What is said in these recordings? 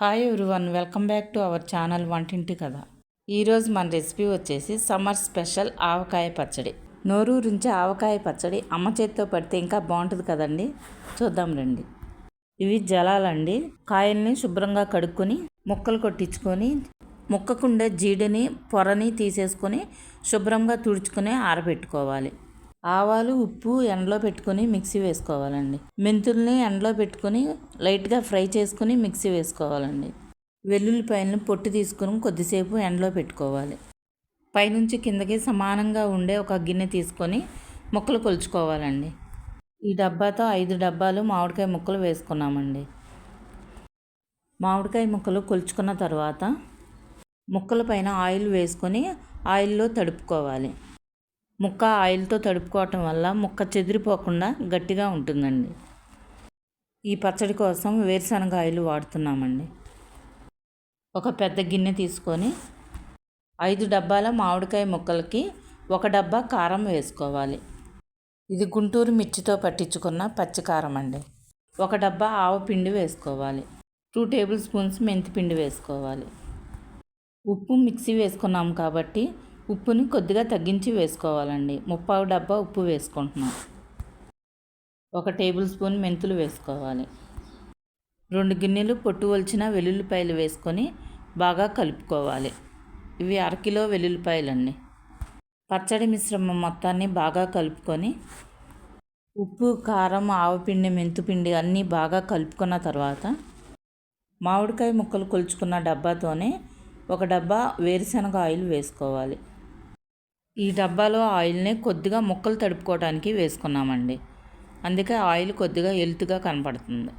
Hi everyone, welcome back to our channel వంటింటి కథ. ఈరోజు మన రెసిపీ వచ్చేసి సమ్మర్ స్పెషల్ ఆవకాయ పచ్చడి. నోరూరించి ఆవకాయ పచ్చడి అమ్మ చేతితో పడితే ఇంకా బాగుంటుంది కదండి. చూద్దాం రండి. ఇవి జలాలండి. కాయల్ని శుభ్రంగా కడుక్కొని ముక్కలు కొట్టించుకొని ముక్కకుండే జీడిని పొరని తీసేసుకొని శుభ్రంగా తుడుచుకొని ఆరబెట్టుకోవాలి. ఆవాలు ఉప్పు ఎండలో పెట్టుకొని మిక్సీ వేసుకోవాలండి. మెంతుల్ని ఎండలో పెట్టుకొని లైట్గా ఫ్రై చేసుకొని మిక్సీ వేసుకోవాలండి. వెల్లుల్లిపాయలను పొట్టు తీసుకొని కొద్దిసేపు ఎండలో పెట్టుకోవాలి. పైనుంచి కిందకి సమానంగా ఉండే ఒక గిన్నె తీసుకొని ముక్కలు కొలుచుకోవాలండి. ఈ డబ్బాతో 5 డబ్బాలు మామిడికాయ ముక్కలు వేసుకున్నామండి. మామిడికాయ ముక్కలు కొలుచుకున్న తర్వాత ముక్కల పైన ఆయిల్ వేసుకొని ఆయిల్లో తడుపుకోవాలి. ముక్క ఆయిల్తో తడుపుకోవటం వల్ల ముక్క చెదిరిపోకుండా గట్టిగా ఉంటుందండి. ఈ పచ్చడి కోసం వేరుశనగ ఆయిల్ వాడుతున్నామండి. ఒక పెద్ద గిన్నె తీసుకొని 5 డబ్బాల మామిడికాయ ముక్కలకి 1 డబ్బా కారం వేసుకోవాలి. ఇది గుంటూరు మిర్చితో పట్టించుకున్న పచ్చికారం అండి. 1 డబ్బా ఆవపిండి వేసుకోవాలి. 2 టేబుల్ స్పూన్స్ మెంతిపిండి వేసుకోవాలి. ఉప్పు మిక్సీ వేసుకున్నాం కాబట్టి ఉప్పుని కొద్దిగా తగ్గించి వేసుకోవాలండి. 3/4 డబ్బా ఉప్పు వేసుకుంటున్నాం. 1 టేబుల్ స్పూన్ మెంతులు వేసుకోవాలి. 2 గిన్నెలు పొట్టు వలిచిన వెల్లుల్లిపాయలు వేసుకొని బాగా కలుపుకోవాలి. ఇవి 1/2 కిలో వెల్లుల్లిపాయలండి. పచ్చడి మిశ్రమం మొత్తాన్ని బాగా కలుపుకొని ఉప్పు, కారం, ఆవపిండి, మెంతుపిండి అన్నీ బాగా కలుపుకున్న తర్వాత మామిడికాయ ముక్కలు కొలుచుకున్న డబ్బాతోనే 1 డబ్బా వేరుశనగ ఆయిల్ వేసుకోవాలి. ఈ డబ్బాలో ఆయిల్ని కొద్దిగా ముక్కలు తడుపుకోవడానికి వేసుకున్నామండి. అందుకే ఆయిల్ కొద్దిగా ఎలుతుగా కనపడుతుంది.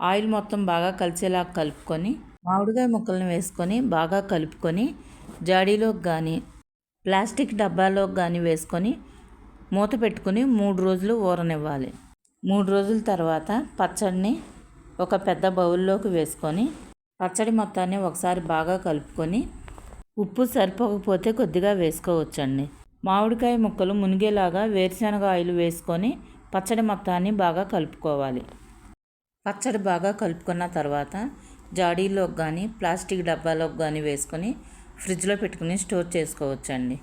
ఆయిల్ మొత్తం బాగా కలిసేలా కలుపుకొని మామిడికాయ ముక్కలను వేసుకొని బాగా కలుపుకొని జాడీలోకి కానీ ప్లాస్టిక్ డబ్బాలోకి కానీ వేసుకొని మూత పెట్టుకుని 3 రోజులు ఊరనివ్వాలి. 3 రోజుల తర్వాత పచ్చడిని ఒక పెద్ద బౌల్లోకి వేసుకొని పచ్చడి మొత్తాన్ని ఒకసారి బాగా కలుపుకొని ఉప్పు సరిపోకపోతే కొద్దిగా వేసుకోవచ్చండి. మామిడికాయ ముక్కలు మునిగేలాగా వేరుశనగ ఆయిల్ వేసుకొని పచ్చడి మొత్తాన్ని బాగా కలుపుకోవాలి. పచ్చడి బాగా కలుపుకున్న తర్వాత జాడీలోకి కానీ ప్లాస్టిక్ డబ్బాలోకి కానీ వేసుకొని ఫ్రిడ్జ్లో పెట్టుకుని స్టోర్ చేసుకోవచ్చండి.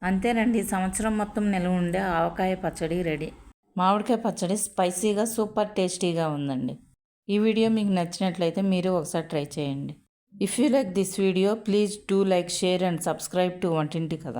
అంతేనండి, సంవత్సరం మొత్తం నిల్వ ఉండే ఆవకాయ పచ్చడి రెడీ. మామిడికాయ పచ్చడి స్పైసీగా సూపర్ టేస్టీగా ఉందండి. ఈ వీడియో మీకు నచ్చినట్లయితే మీరు ఒకసారి ట్రై చేయండి. If you like this video, please do like, share and subscribe to వంటింటి కథ.